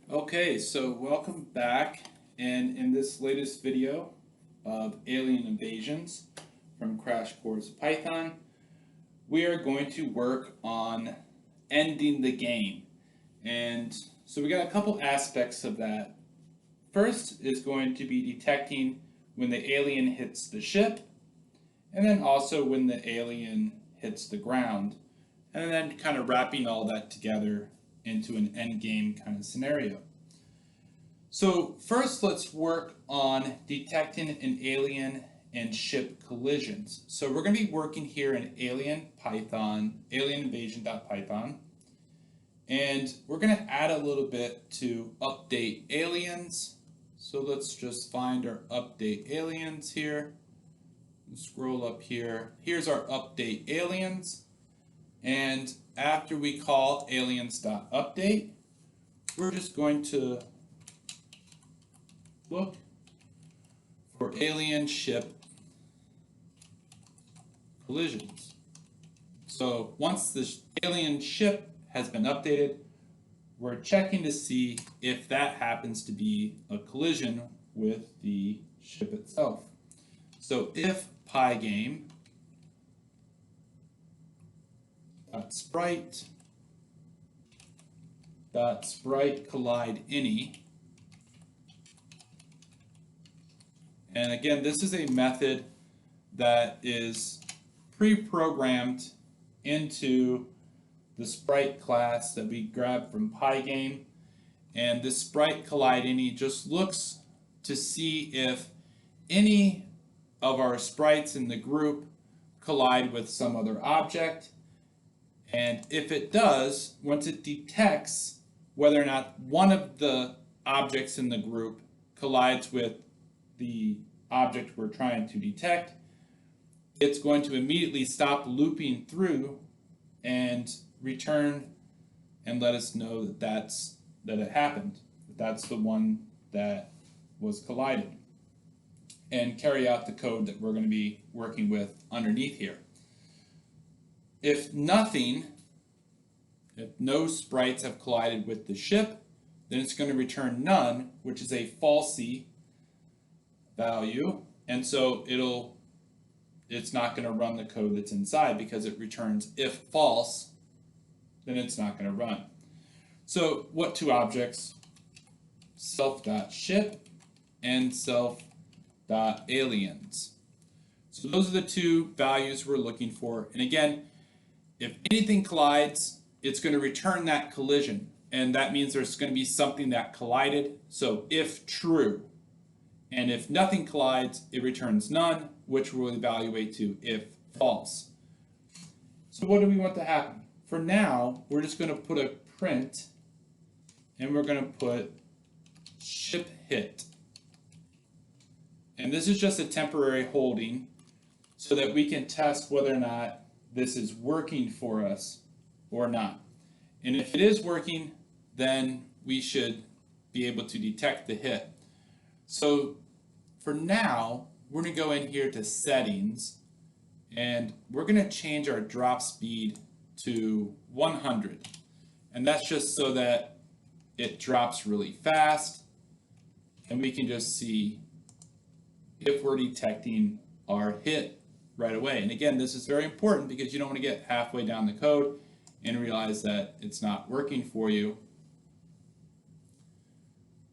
Okay, so welcome back, and in this latest video of Alien Invasions from Crash Course Python, we are going to work on ending the game. And so we got a couple aspects of that. First is going to be detecting when the alien hits the ship, and then also when the alien hits the ground, and then kind of wrapping all that together into an end game kind of scenario. So first let's work on detecting an alien and ship collisions. So we're going to be working here in Alien Python, alieninvasion.python, and we're going to add a little bit to update aliens. So let's just find our update aliens here. Scroll up here. Here's our update aliens. And after we call aliens.update, we're just going to look for alien ship collisions. So once the alien ship has been updated, we're checking to see if that happens to be a collision with the ship itself. So if pygame sprite collide any. And again, this is a method that is pre-programmed into the sprite class that we grabbed from Pygame. And this sprite collide any just looks to see if any of our sprites in the group collide with some other object. And if it does, once it detects whether or not one of the objects in the group collides with the object we're trying to detect, it's going to immediately stop looping through and return and let us know that it happened, that's the one that was collided, and carry out the code that we're going to be working with underneath here. If no sprites have collided with the ship, then it's going to return none, which is a falsy value, and so it's not going to run the code that's inside because it returns if false, then it's not going to run. So what two objects? Self.ship and self.aliens. So those are the two values we're looking for. And again, if anything collides, it's going to return that collision. And that means there's going to be something that collided. So if true. And if nothing collides, it returns none, which we'll evaluate to if false. So what do we want to happen? For now, we're just going to put a print, and we're going to put ship hit. And this is just a temporary holding so that we can test whether or not this is working for us or not. And if it is working, then we should be able to detect the hit. So for now, we're going to go in here to settings, and we're going to change our drop speed to 100. And that's just so that it drops really fast, and we can just see if we're detecting our hit right away. And again, this is very important because you don't want to get halfway down the code and realize that it's not working for you,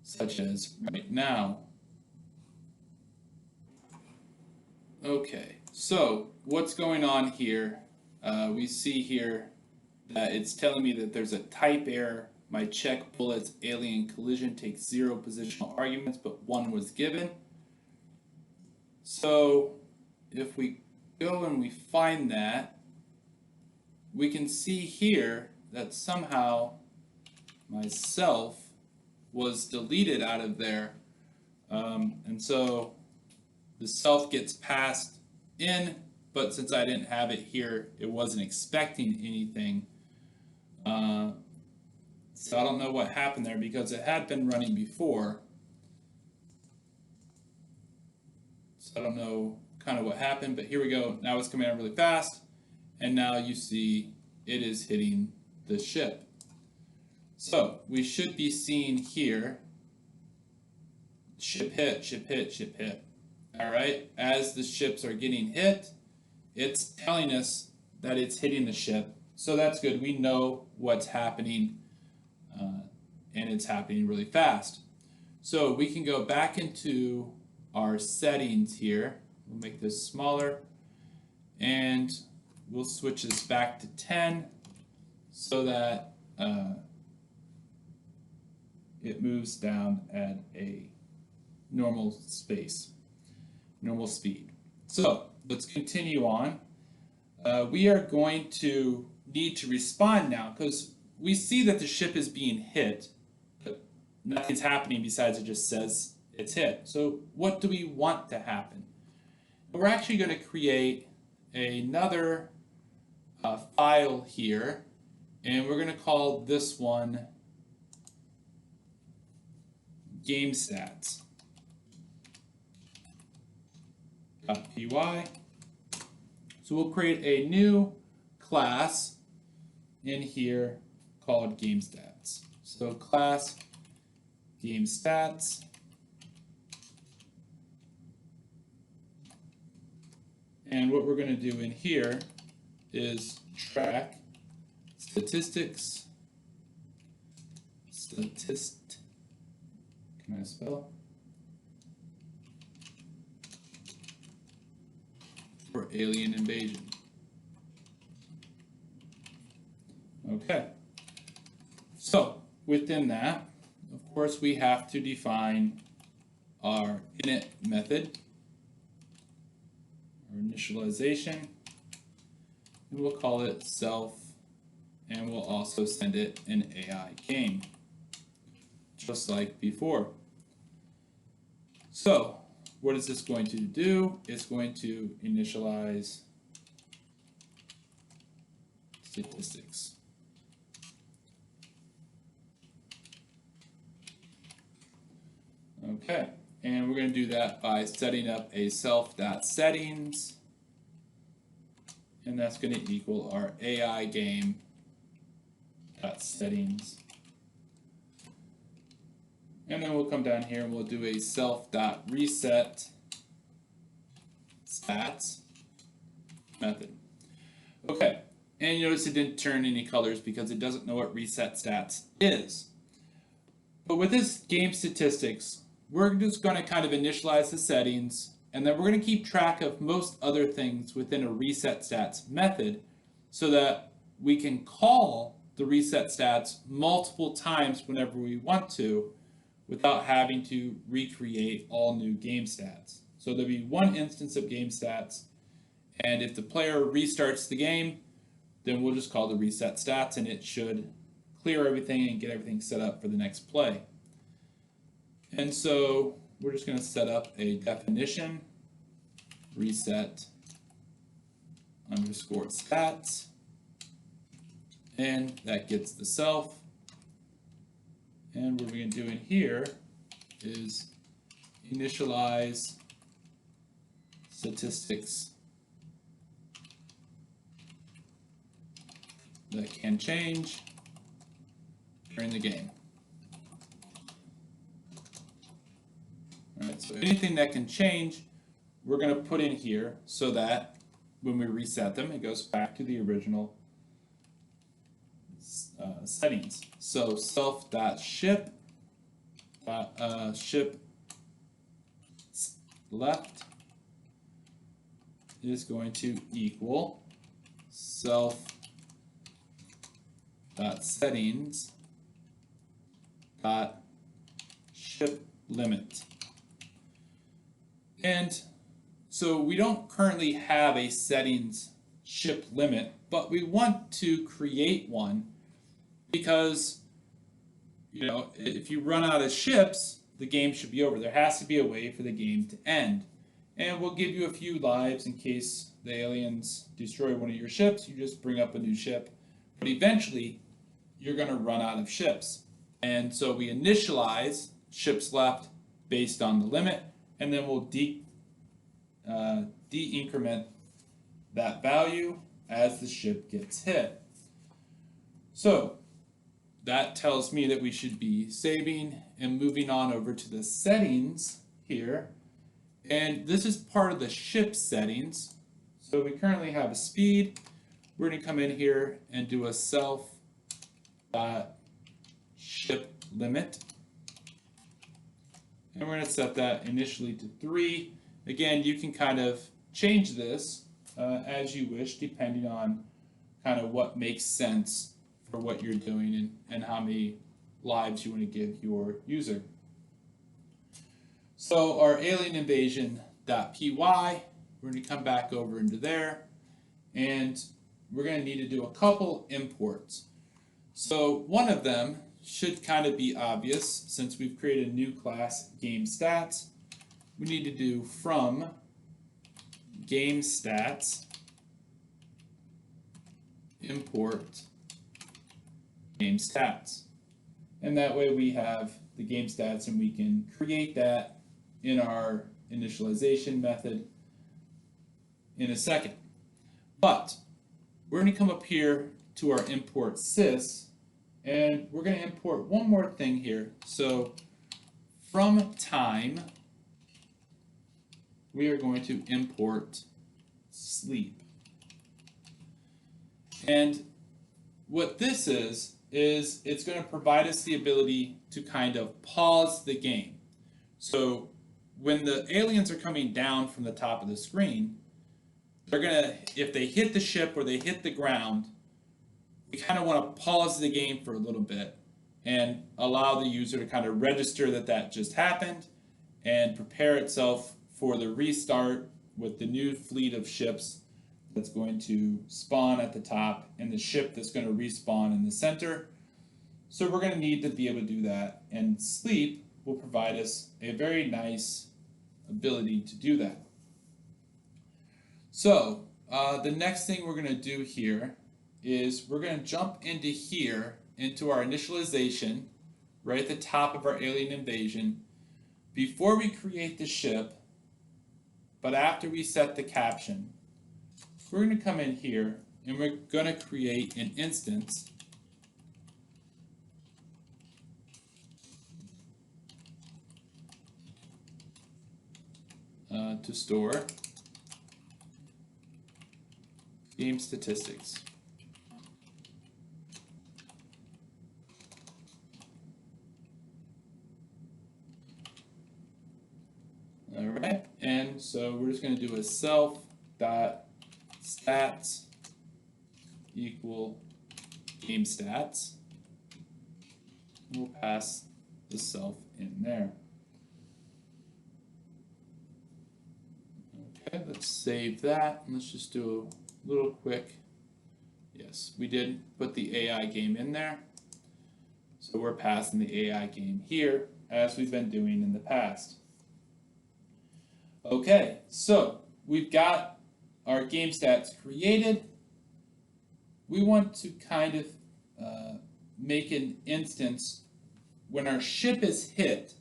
such as right now. Okay, so what's going on here? We see here that it's telling me that there's a type error. My check bullets alien collision takes 0 positional arguments, but 1 was given. So if we go and we find that, we can see here that somehow myself was deleted out of there. And so the self gets passed in, but since I didn't have it here, it wasn't expecting anything. So I don't know what happened there because it had been running before. So I don't know kind of what happened, but here we go. Now it's coming out really fast, and now you see it is hitting the ship. So we should be seeing here, ship hit, ship hit, ship hit. All right, as the ships are getting hit, it's telling us that it's hitting the ship. So that's good. We know what's happening, and it's happening really fast. So we can go back into our settings here. We'll make this smaller, and we'll switch this back to 10 so that it moves down at a normal speed. So let's continue on. We are going to need to respond now because we see that the ship is being hit, but nothing's happening besides it just says it's hit. So what do we want to happen? We're actually going to create another file here, and we're going to call this one GameStats.py. So we'll create a new class in here called GameStats. So class GameStats. And what we're going to do in here is track statistics. Can I spell? For alien invasion. Okay. So within that, of course, we have to define our init method, our initialization, and we'll call it self, and we'll also send it an AI game, just like before. So what is this going to do? It's going to initialize statistics. Okay, and we're going to do that by setting up a self.settings, and that's going to equal our AI game.settings. And then we'll come down here and we'll do a self.reset stats method. Okay, and you notice it didn't turn any colors because it doesn't know what reset stats is. But with this game statistics, we're just going to kind of initialize the settings, and then we're going to keep track of most other things within a reset stats method so that we can call the reset stats multiple times whenever we want to without having to recreate all new game stats. So there'll be one instance of game stats, and if the player restarts the game, then we'll just call the reset stats, and it should clear everything and get everything set up for the next play. And so we're just going to set up a definition, reset underscore stats, and that gets the self. And what we're going to do in here is initialize statistics that can change during the game. All right, so anything that can change, we're going to put in here so that when we reset them, it goes back to the original settings. So self.ship ship left is going to equal self.settings ship limit. And so we don't currently have a settings ship limit, but we want to create one because, you know, if you run out of ships, the game should be over. There has to be a way for the game to end. And we'll give you a few lives in case the aliens destroy one of your ships. You just bring up a new ship. But eventually, you're going to run out of ships. And so we initialize ships left based on the limit, and then we'll de-increment that value as the ship gets hit. So that tells me that we should be saving and moving on over to the settings here. And this is part of the ship settings. So we currently have a speed. We're going to come in here and do a self ship limit. And we're going to set that initially to 3. Again, you can kind of change this as you wish, depending on kind of what makes sense for what you're doing and how many lives you want to give your user. So our alien invasion.py, we're going to come back over into there, and we're going to need to do a couple imports. So one of them should kind of be obvious since we've created a new class, GameStats. We need to do from GameStats import GameStats. And that way we have the GameStats and we can create that in our initialization method in a second. But we're going to come up here to our import sys, and we're going to import one more thing here. So from time, we are going to import sleep. And what this is it's going to provide us the ability to kind of pause the game. So when the aliens are coming down from the top of the screen, they're going to, if they hit the ship or they hit the ground, we kind of want to pause the game for a little bit and allow the user to kind of register that that just happened and prepare itself for the restart with the new fleet of ships that's going to spawn at the top and the ship that's going to respawn in the center. So we're going to need to be able to do that, and sleep will provide us a very nice ability to do that. So the next thing we're going to do here is we're going to jump into here, into our initialization, right at the top of our alien invasion, before we create the ship, but after we set the caption. We're going to come in here and we're going to create an instance to store game statistics. All right, and so we're just going to do a self.stats equal game stats. We'll pass the self in there. Okay, let's save that. Let's just do a little quick. Yes, we did put the AI game in there. So we're passing the AI game here as we've been doing in the past. Okay, so we've got our game stats created. We want to kind of make an instance when our ship is hit.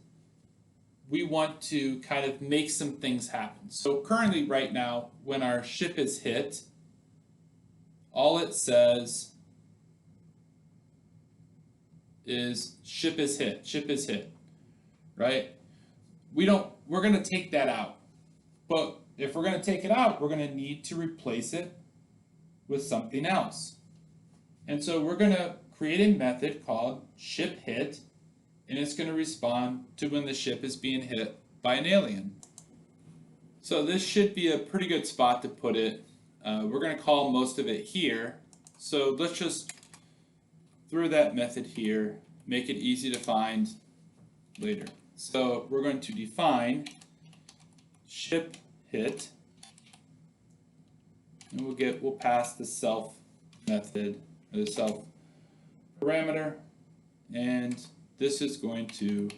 We want to kind of make some things happen. So currently right now, when our ship is hit, all it says is ship is hit, right? We're going to take that out. But if we're going to take it out, we're going to need to replace it with something else. And so we're going to create a method called ship hit, and it's going to respond to when the ship is being hit by an alien. So this should be a pretty good spot to put it. We're going to call most of it here. So let's just throw that method here, make it easy to find later. So we're going to define ship hit, and we'll pass the self method, or the self parameter, and this is going to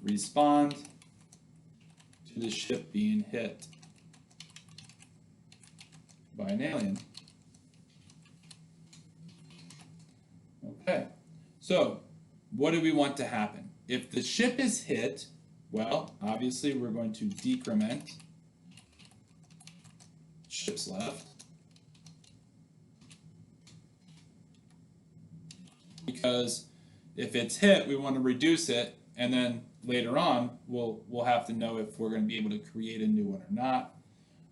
respond to the ship being hit by an alien. Okay, so what do we want to happen? If the ship is hit, well, obviously we're going to decrement ships left, because if it's hit, we want to reduce it, and then later on we'll have to know if we're going to be able to create a new one or not.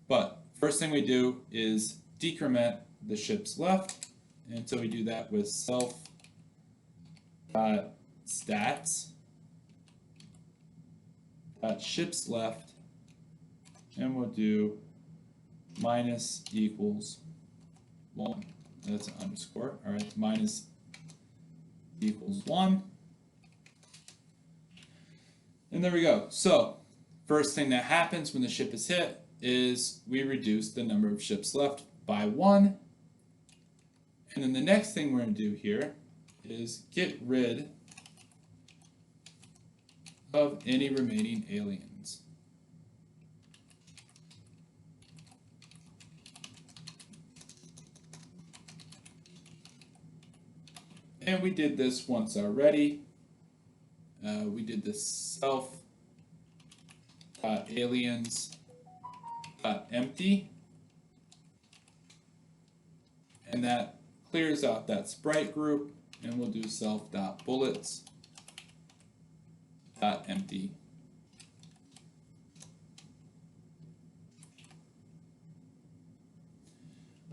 But first thing we do is decrement the ships left, and so we do that with self.stats ships left, and we'll do minus equals 1. That's an underscore. All right, minus equals 1. And there we go. So first thing that happens when the ship is hit is we reduce the number of ships left by 1. And then the next thing we're going to do here is get rid of any remaining aliens. And we did this once already. We did this self.aliens.empty, and that clears out that sprite group, and we'll do self.bullets.empty.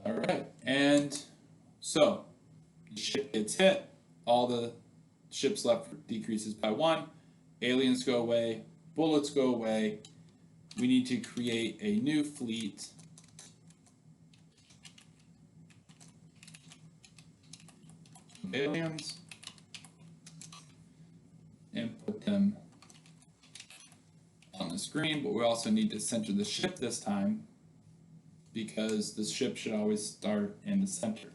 All right, and so the ship gets hit, all the ships left decreases by 1, aliens go away, bullets go away. We need to create a new fleet of aliens and put them on the screen, but we also need to center the ship this time because the ship should always start in the center.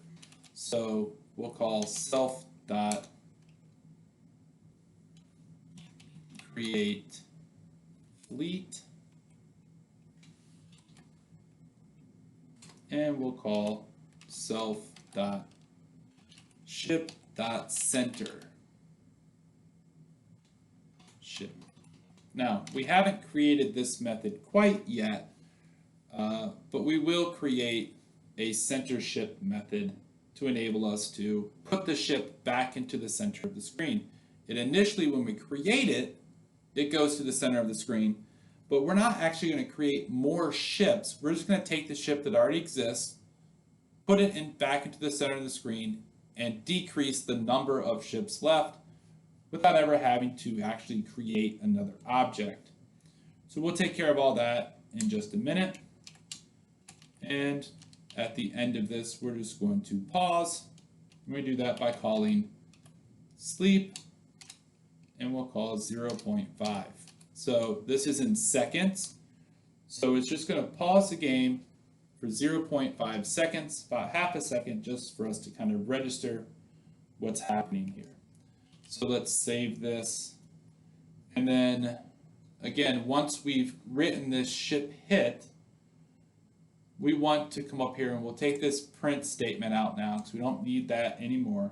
So we'll call self.create fleet, and we'll call self.ship.center ship. Now, we haven't created this method quite yet, but we will create a center ship method to enable us to put the ship back into the center of the screen. It initially, when we create it, it goes to the center of the screen, but we're not actually going to create more ships. We're just going to take the ship that already exists, put it back into the center of the screen, and decrease the number of ships left without ever having to actually create another object. So we'll take care of all that in just a minute. And at the end of this, we're just going to pause. We do that by calling sleep, and we'll call 0.5. So this is in seconds. So it's just going to pause the game for 0.5 seconds, about half a second, just for us to kind of register what's happening here. So let's save this. And then again, once we've written this ship hit, we want to come up here and we'll take this print statement out now because we don't need that anymore.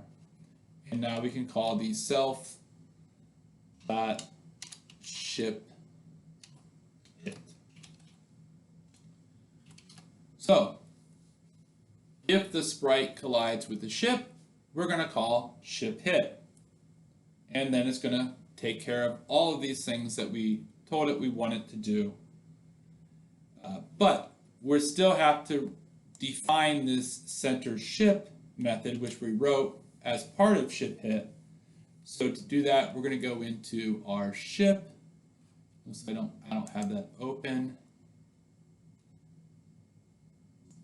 And now we can call the self.ship hit. So if the sprite collides with the ship, we're going to call ship hit. And then it's going to take care of all of these things that we told it we want it to do. But we still have to define this center ship method, which we wrote as part of ship hit. So to do that, we're going to go into our ship. I don't have that open.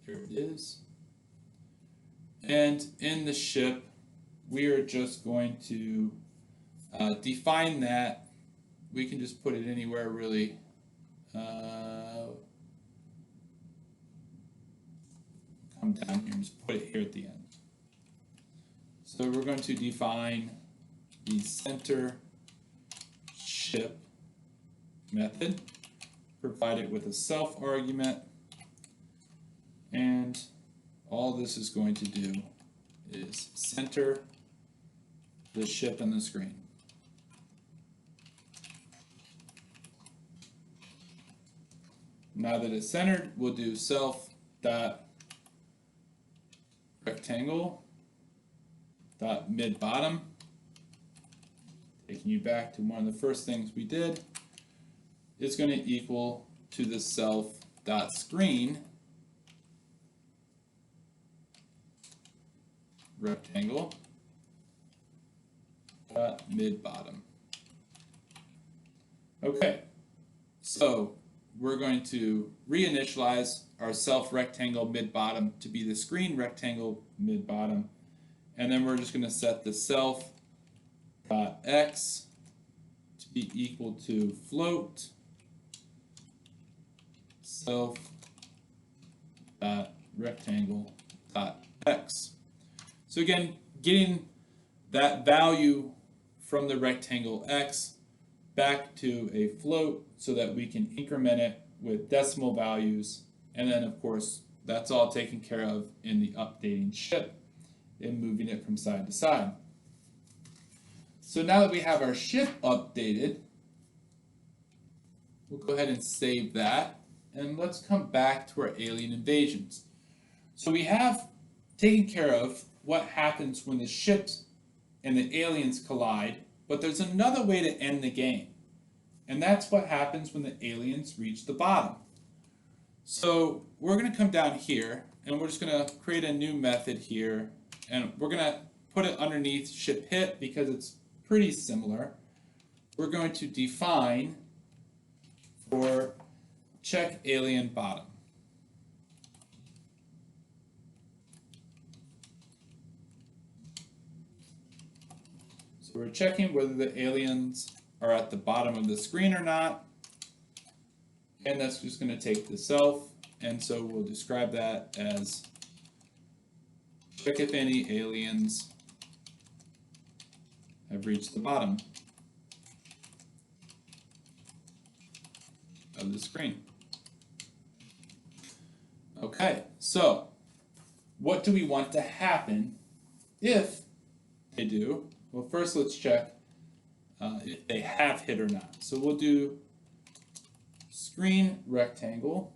Here it is. And in the ship, we are just going to define that. We can just put it anywhere really. Come down here and just put it here at the end. So we're going to define the center ship method, provide it with a self argument, and all this is going to do is center the ship on the screen. Now that it's centered, we'll do self.rectangle.midBottom, taking you back to one of the first things we did, is going to equal to the self.screen rectangle mid bottom. Okay, so we're going to reinitialize our self rectangle mid bottom to be the screen rectangle mid bottom, and then we're just going to set the self x to be equal to float self rectangle x. So again, getting that value from the rectangle x back to a float so that we can increment it with decimal values, and then of course that's all taken care of in the updating ship and moving it from side to side. So now that we have our ship updated, we'll go ahead and save that, and let's come back to our alien invasions. So we have taken care of what happens when the ships and the aliens collide, but there's another way to end the game, and that's what happens when the aliens reach the bottom. So we're going to come down here, and we're just going to create a new method here, and we're going to put it underneath ship hit because it's pretty similar. We're going to define for check alien bottom. So we're checking whether the aliens are at the bottom of the screen or not, and that's just going to take the self, and so we'll describe that as check if any aliens have reached the bottom of the screen. Okay, so what do we want to happen if they do? Well, first let's check if they have hit or not. So we'll do screen rectangle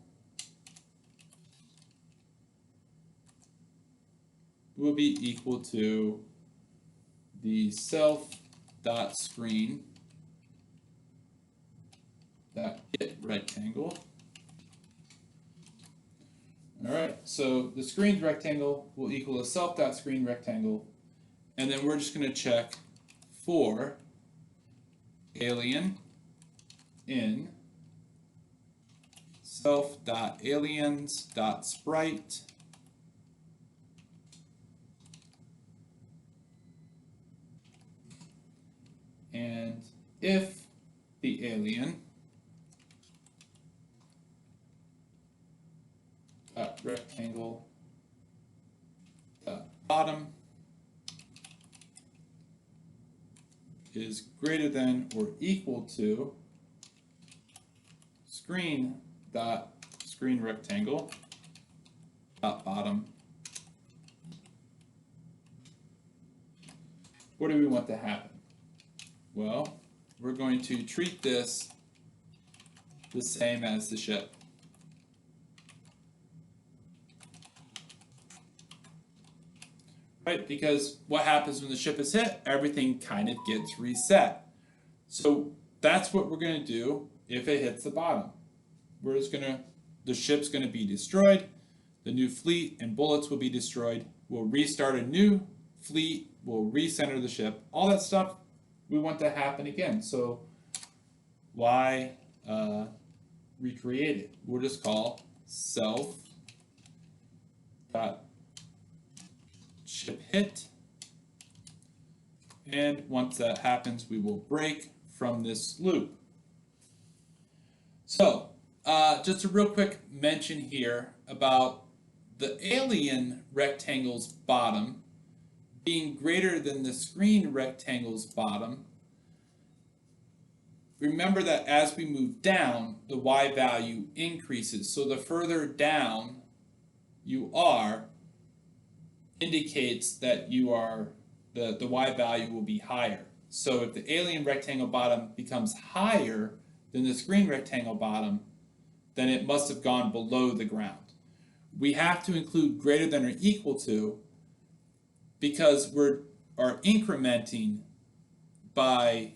will be equal to the self.screen hit rectangle. Alright, so the screen rectangle will equal a self.screen rectangle, and then we're just going to check for alien in self.aliens.sprite and if the alien rectangle bottom is greater than or equal to screen rectangle bottom, what do we want to happen? Well, we're going to treat this the same as the ship. Right, because what happens when the ship is hit? Everything kind of gets reset. So that's what we're going to do if it hits the bottom. We're just the ship's going to be destroyed, the new fleet and bullets will be destroyed, we'll restart a new fleet, we'll recenter the ship, all that stuff we want to happen again. So why recreate it? We'll just call self ship hit, and once that happens we will break from this loop. So just a real quick mention here about the alien rectangle's bottom being greater than the screen rectangle's bottom. Remember that as we move down, the y value increases. So the further down you are, indicates that you are the y value will be higher. So if the alien rectangle bottom becomes higher than the screen rectangle bottom, then it must have gone below the ground. We have to include greater than or equal to because we are incrementing by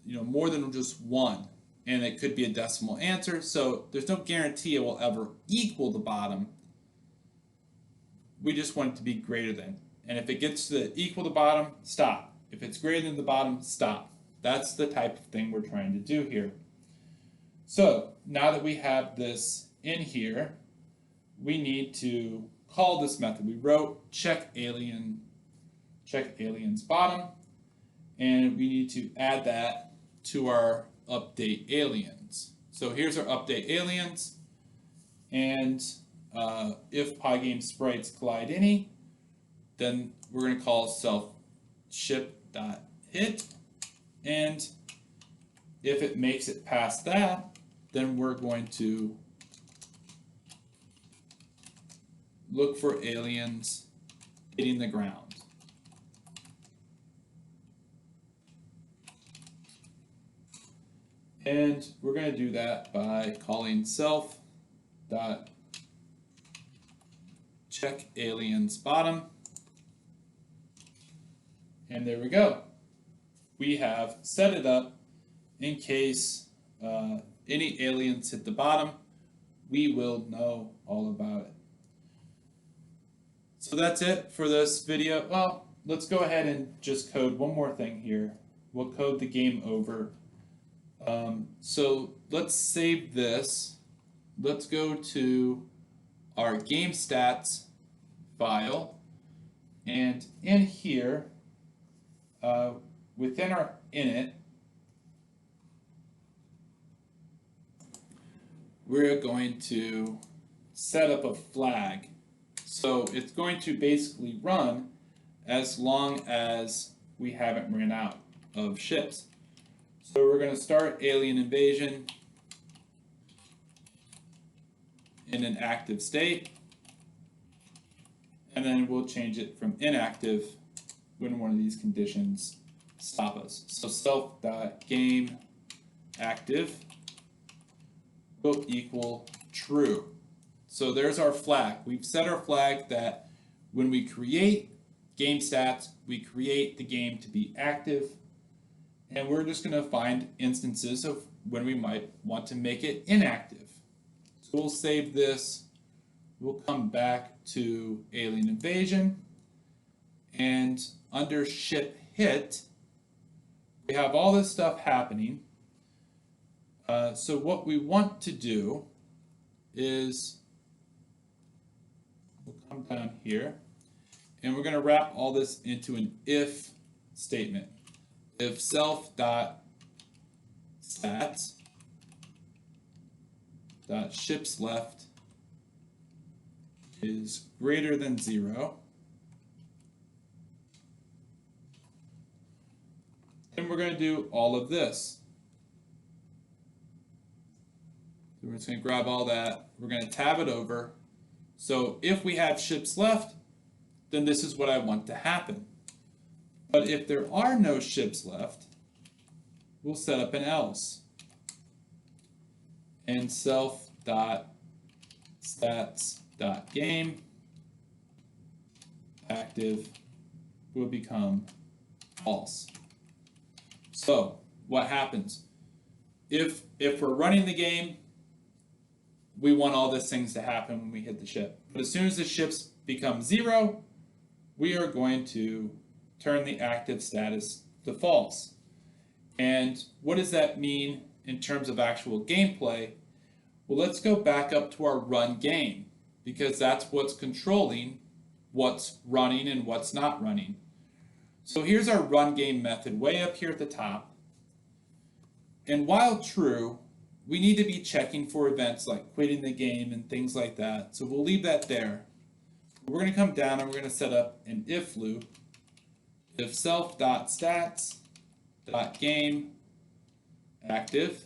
more than just 1, and it could be a decimal answer, so there's no guarantee it will ever equal the bottom. We just want it to be greater than. And if it gets to equal the bottom, stop. If it's greater than the bottom, stop. That's the type of thing we're trying to do here. So now that we have this in here, we need to call this method. We wrote check alien's bottom, and we need to add that to our update aliens. So here's our update aliens, and if Pygame sprites collide any, then we're going to call self ship.hit, and if it makes it past that, then we're going to look for aliens hitting the ground. And we're going to do that by calling self.checkAliensBottom. And there we go. We have set it up in case any aliens hit the bottom. We will know all about it. So that's it for this video. Well, let's go ahead and just code one more thing here. We'll code the game over. So let's save this. Let's go to our game stats file, and in here, within our init, we're going to set up a flag. So it's going to basically run as long as we haven't ran out of ships. So we're going to start alien invasion in an active state, and then we'll change it from inactive when one of these conditions stop us. So self.gameActive will equal true. So there's our flag. We've set our flag that when we create game stats, we create the game to be active. And we're just going to find instances of when we might want to make it inactive. So we'll save this. We'll come back to alien invasion. And under ship hit, we have all this stuff happening. So what we want to do is we'll come down here, and we're going to wrap all this into an if statement. If self.stats.shipsLeft is greater than 0, then we're going to do all of this. So we're just going to grab all that, we're going to tab it over. So if we have ships left, then this is what I want to happen. But if there are no ships left, we'll set up an else. And self.stats.gameActive will become false. So what happens? If we're running the game, we want all these things to happen when we hit the ship. But as soon as the ships become 0, we are going to turn the active status to false. And what does that mean in terms of actual gameplay? Well, let's go back up to our run game, because that's what's controlling what's running and what's not running. So here's our run game method way up here at the top. And while true, we need to be checking for events like quitting the game and things like that. So we'll leave that there. We're going to come down and we're going to set up an if loop. If self.stats.gameActive.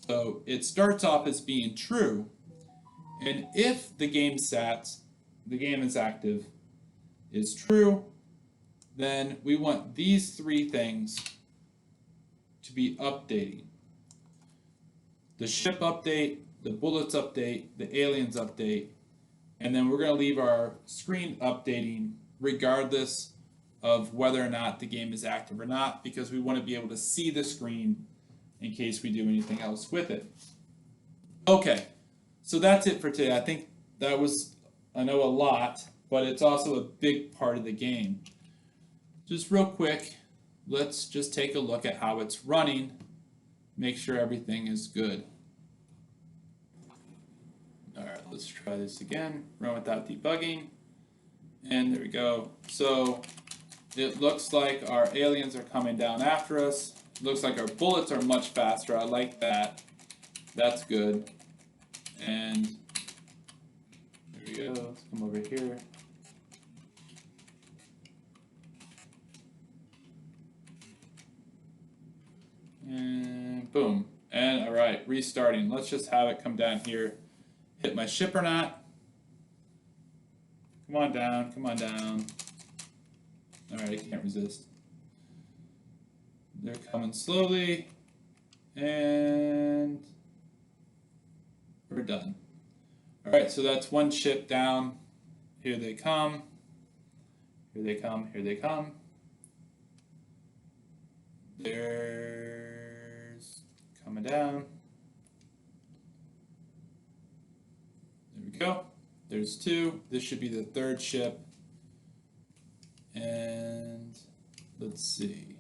So it starts off as being true. And if the game is active, is true, then we want these three things to be updating. The ship update, the bullets update, the aliens update, and then we're going to leave our screen updating regardless of whether or not the game is active or not, because we want to be able to see the screen in case we do anything else with it. Okay, so that's it for today. I think that was, I know, a lot, but it's also a big part of the game. Just real quick, let's just take a look at how it's running, make sure everything is good. Alright, let's try this again, run without debugging, and there we go. So it looks like our aliens are coming down after us. Looks like our bullets are much faster. I like that. That's good. And there we go. Let's come over here. And boom. And alright, restarting. Let's just have it come down here. Hit my ship or not. Come on down, come on down. Alright, I can't resist. They're coming slowly. And we're done. Alright, so that's one ship down. Here they come. Here they come, here they come. There's coming down. There we go. There's two. This should be the third ship. And let's see.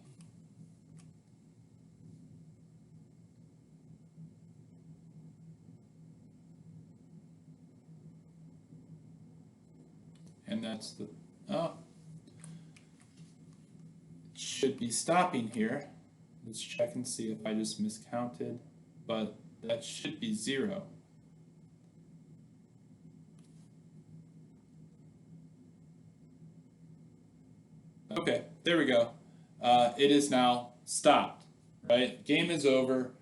And that's the, oh, it should be stopping here. Let's check and see if I just miscounted, but that should be 0. Okay, there we go. It is now stopped, right? Game is over.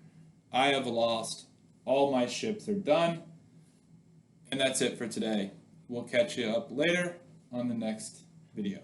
I have lost. All my ships are done. And that's it for today. We'll catch you up later on the next video.